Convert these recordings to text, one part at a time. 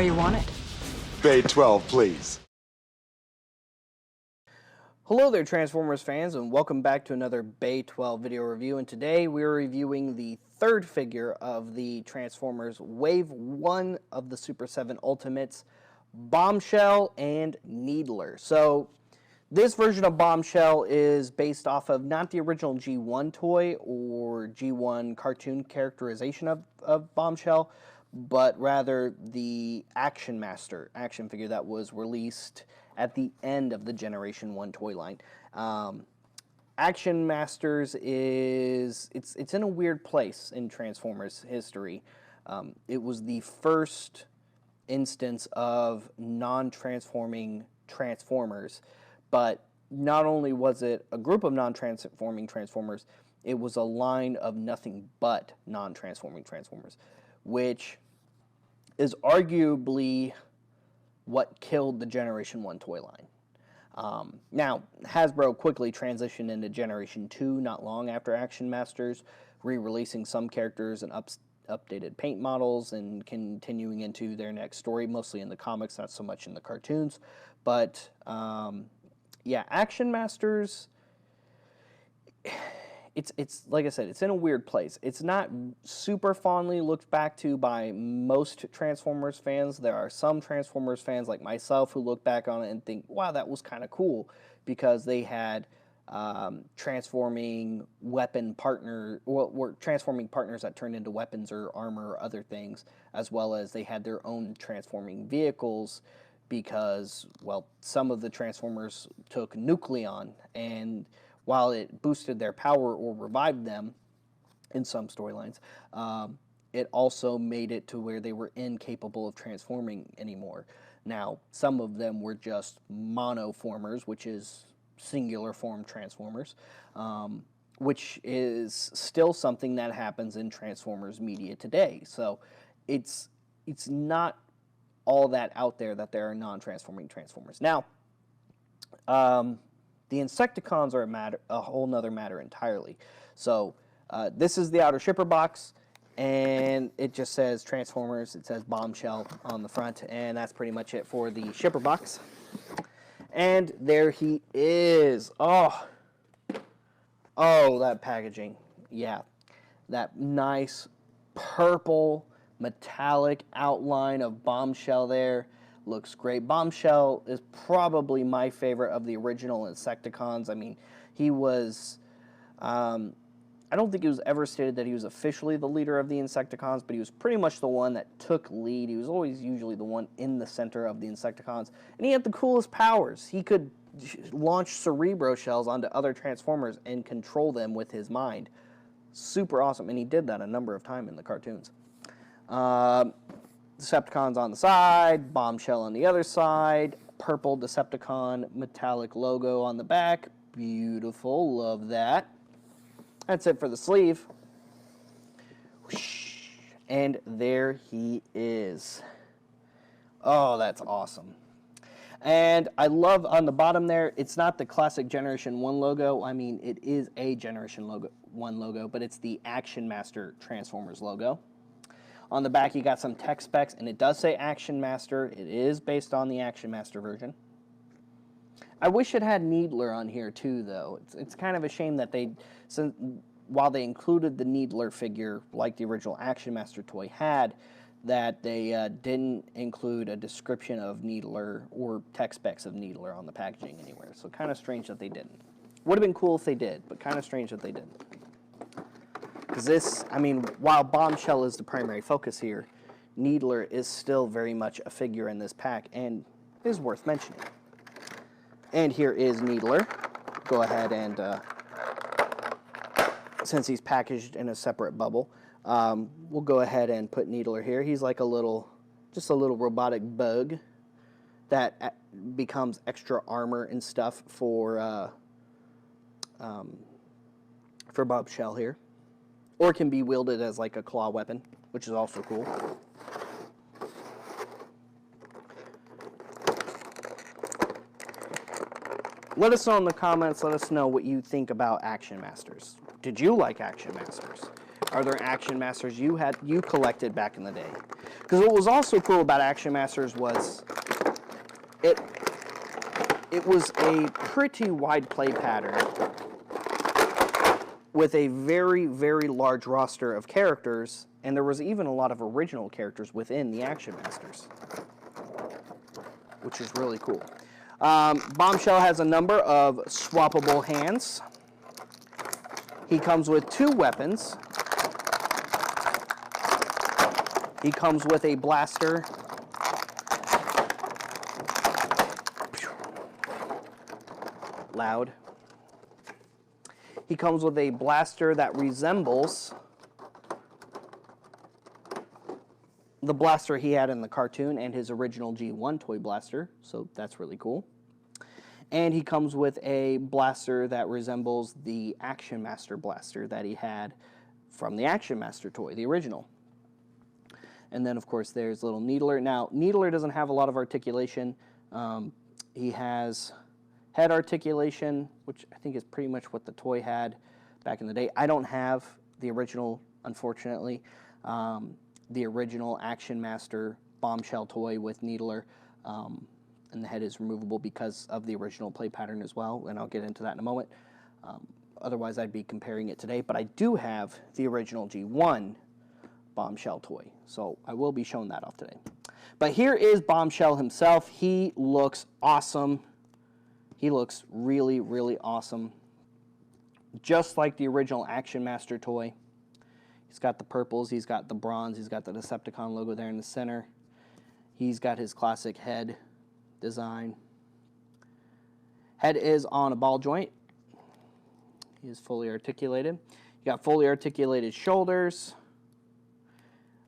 where you want it. Bay 12, please. Hello there, Transformers fans, and welcome back to another Bay 12 video review. And today we're reviewing the third figure of the Transformers Wave 1 of the Super 7 Ultimates, Bombshell and Needler. So this version of Bombshell is based off of not the original G1 toy or G1 cartoon characterization of Bombshell, but rather the Action Master action figure that was released at the end of the Generation 1 toy line. Action Masters it's in a weird place in Transformers history. It was the first instance of non-transforming Transformers, but not only was it a group of non-transforming Transformers, it was a line of nothing but non-transforming Transformers, which is arguably what killed the Generation 1 toy line. Now, Hasbro quickly transitioned into Generation 2 not long after Action Masters, re-releasing some characters and updated paint models and continuing into their next story, mostly in the comics, not so much in the cartoons. But, yeah, Action Masters, it's like I said, it's in a weird place. It's not super fondly looked back to by most Transformers fans. There are some Transformers fans like myself who look back on it and think, wow, that was kind of cool, because they had transforming weapon partner, or transforming partners that turned into weapons or armor or other things, as well as they had their own transforming vehicles, because, well, some of the Transformers took Nucleon, and while it boosted their power or revived them in some storylines, it also made it to where they were incapable of transforming anymore. Now, some of them were just monoformers, which is singular form Transformers, which is still something that happens in Transformers media today. So it's not all that out there that there are non-transforming Transformers. Now, the Insecticons are a whole nother matter entirely. So this is the outer shipper box, and it just says Transformers. It says Bombshell on the front, and that's pretty much it for the shipper box. And there he is. Oh, that packaging. Yeah, that nice purple metallic outline of Bombshell there. Looks great. Bombshell is probably my favorite of the original Insecticons. I mean, he was, I don't think it was ever stated that he was officially the leader of the Insecticons, but he was pretty much the one that took lead. He was always usually the one in the center of the Insecticons, and he had the coolest powers. He could launch Cerebro shells onto other Transformers and control them with his mind. Super awesome, and he did that a number of times in the cartoons. Decepticons on the side, Bombshell on the other side, purple Decepticon metallic logo on the back. Beautiful, love that. That's it for the sleeve. And there he is. Oh, that's awesome. And I love on the bottom there, it's not the classic Generation 1 logo. I mean, it is a Generation 1 logo, but it's the Action Master Transformers logo. On the back, you got some tech specs, and it does say Action Master. It is based on the Action Master version. I wish it had Needler on here, too, though. It's kind of a shame that while they included the Needler figure, like the original Action Master toy had, that they didn't include a description of Needler or tech specs of Needler on the packaging anywhere. So kind of strange that they didn't. Would have been cool if they did, but kind of strange that they didn't. Because this, I mean, while Bombshell is the primary focus here, Needler is still very much a figure in this pack and is worth mentioning. And here is Needler. Go ahead and, since he's packaged in a separate bubble, we'll go ahead and put Needler here. He's like just a little robotic bug that becomes extra armor and stuff for Bombshell here. Or can be wielded as like a claw weapon, which is also cool. Let us know in the comments, let us know what you think about Action Masters. Did you like Action Masters? Are there Action Masters you collected back in the day? Because what was also cool about Action Masters was it was a pretty wide play pattern with a very, very large roster of characters, and there was even a lot of original characters within the Action Masters, which is really cool. Bombshell has a number of swappable hands. He comes with 2 weapons. He comes with a blaster. Loud. He comes with a blaster that resembles the blaster he had in the cartoon and his original G1 toy blaster, so that's really cool. And he comes with a blaster that resembles the Action Master blaster that he had from the Action Master toy, the original. And then, of course, there's little Needler. Now, Needler doesn't have a lot of articulation. He has head articulation, which I think is pretty much what the toy had back in the day. I don't have the original, unfortunately. The original Action Master Bombshell toy with Needler, and the head is removable because of the original play pattern as well, and I'll get into that in a moment. Otherwise, I'd be comparing it today, but I do have the original G1 Bombshell toy, so I will be showing that off today. But here is Bombshell himself. He looks awesome. He looks really, really awesome. Just like the original Action Master toy. He's got the purples, he's got the bronze, he's got the Decepticon logo there in the center. He's got his classic head design. Head is on a ball joint. He is fully articulated. You got fully articulated shoulders,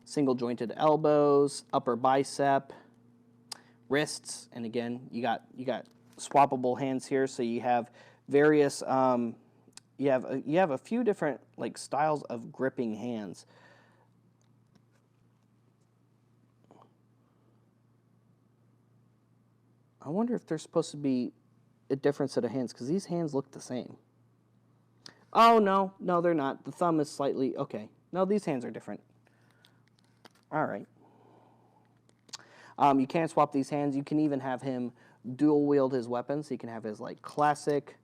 single jointed elbows, upper bicep, wrists, and again, you got swappable hands here, so you have various you have a few different like styles of gripping hands. I wonder if there's supposed to be a different set of hands, because these hands look the same. Oh, no, they're not. The thumb is slightly, okay. No, these hands are different. All right. You can swap these hands. You can even have him dual wield his weapons. He can have his like classic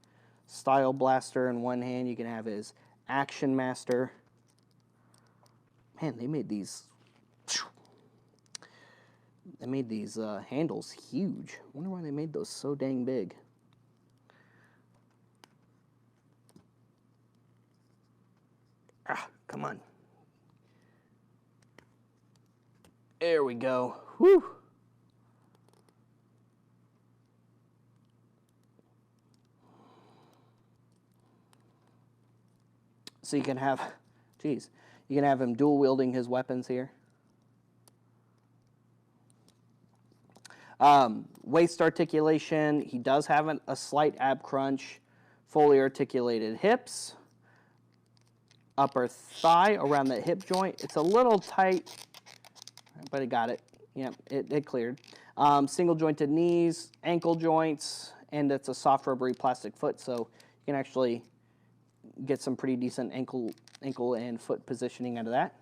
style blaster in one hand. You can have his Action Master. Man, they made these handles huge. I wonder why they made those so dang big. Ah, come on. There we go. Whew. So you can have, you can have him dual wielding his weapons here. Waist articulation, he does have a slight ab crunch, fully articulated hips, upper thigh around the hip joint. It's a little tight, but it got it. Yeah, it cleared. Single jointed knees, ankle joints, and it's a soft rubbery plastic foot, so you can actually get some pretty decent ankle and foot positioning out of that.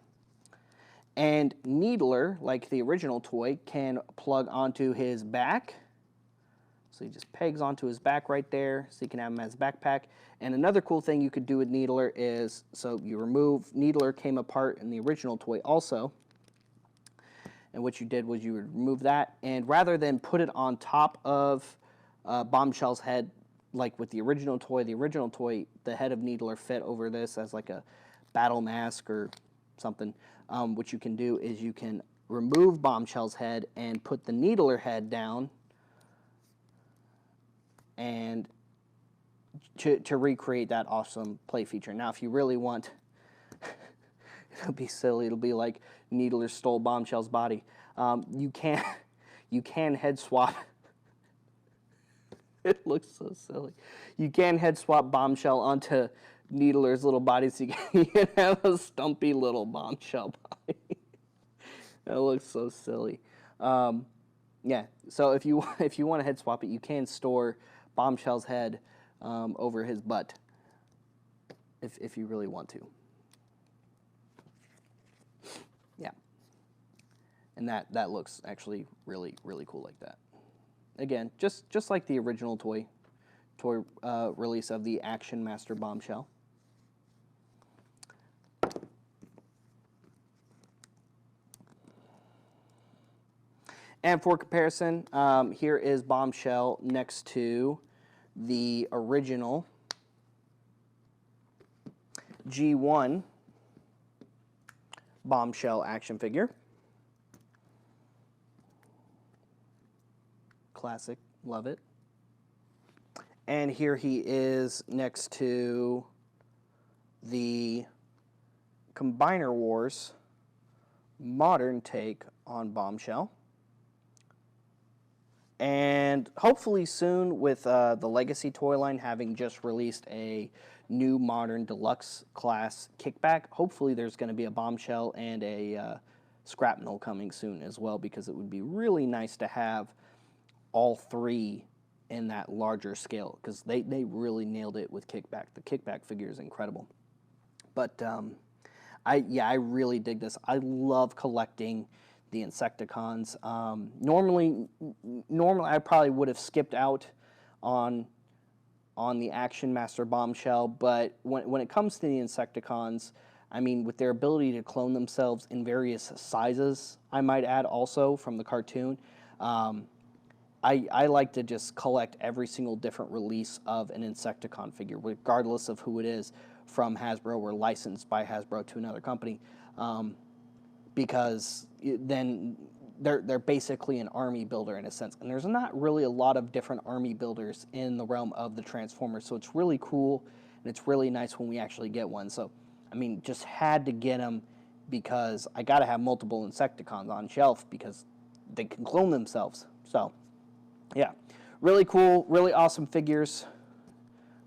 And Needler, like the original toy, can plug onto his back. So he just pegs onto his back right there, so you can have him as a backpack. And another cool thing you could do with Needler is, so you remove, Needler came apart in the original toy also. And what you did was you would remove that, and rather than put it on top of Bombshell's head, like with the original toy, the head of Needler fit over this as like a battle mask or something. What you can do is you can remove Bombshell's head and put the Needler head down and to recreate that awesome play feature. Now, if you really want, it'll be silly. It'll be like Needler stole Bombshell's body. You can head swap. It looks so silly. You can head swap Bombshell onto Needler's little body, so you can have a stumpy little Bombshell body. That looks so silly. Yeah. So if you want to head swap it, you can store Bombshell's head over his butt, if you really want to. Yeah. And that looks actually really, really cool like that. Again, just like the original toy release of the Action Master Bombshell. And for comparison, here is Bombshell next to the original G1 Bombshell action figure. Classic, love it. And here he is next to the Combiner Wars modern take on Bombshell. And hopefully soon, with the Legacy toy line having just released a new modern deluxe class kickback, hopefully there's going to be a Bombshell and a Scrapnel coming soon as well, because it would be really nice to have all three in that larger scale, because they really nailed it with kickback. The kickback figure is incredible. But I really dig this. I love collecting the Insecticons. Normally I probably would have skipped out on the Action Master Bombshell, but when it comes to the Insecticons, I mean, with their ability to clone themselves in various sizes, I might add also from the cartoon, I like to just collect every single different release of an Insecticon figure, regardless of who it is, from Hasbro or licensed by Hasbro to another company. Because then they're basically an army builder in a sense. And there's not really a lot of different army builders in the realm of the Transformers, so it's really cool, and it's really nice when we actually get one. So, I mean, just had to get them because I got to have multiple Insecticons on shelf because they can clone themselves. So, yeah, really cool, really awesome figures,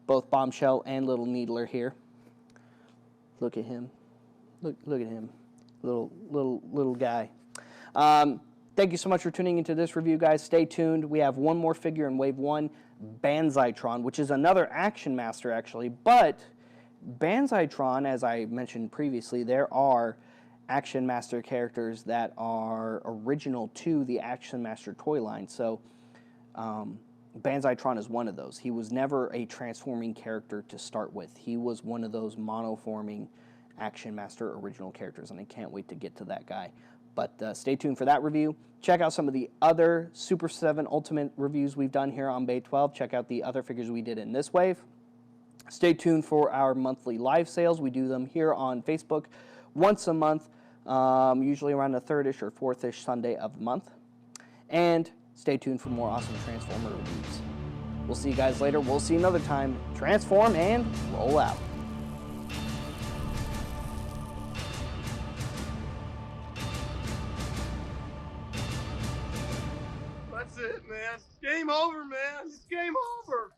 both Bombshell and Little Needler here. Look at him. Look at him. Little guy. Thank you so much for tuning into this review, guys. Stay tuned. We have one more figure in Wave 1, Banzaitron, which is another Action Master, actually. But Banzaitron, as I mentioned previously, there are Action Master characters that are original to the Action Master toy line. So Banzaitron is one of those. He was never a transforming character to start with. He was one of those monoforming Action Master original characters, and I can't wait to get to that guy. But stay tuned for that review. Check out some of the other Super 7 Ultimate reviews we've done here on Bay 12. Check out the other figures we did in this wave. Stay tuned for our monthly live sales. We do them here on Facebook once a month, usually around the 3rd-ish or 4th-ish Sunday of the month. And stay tuned for more awesome Transformer reviews. We'll see you guys later. We'll see you another time. Transform and roll out. That's it, man. Game over, man. It's game over.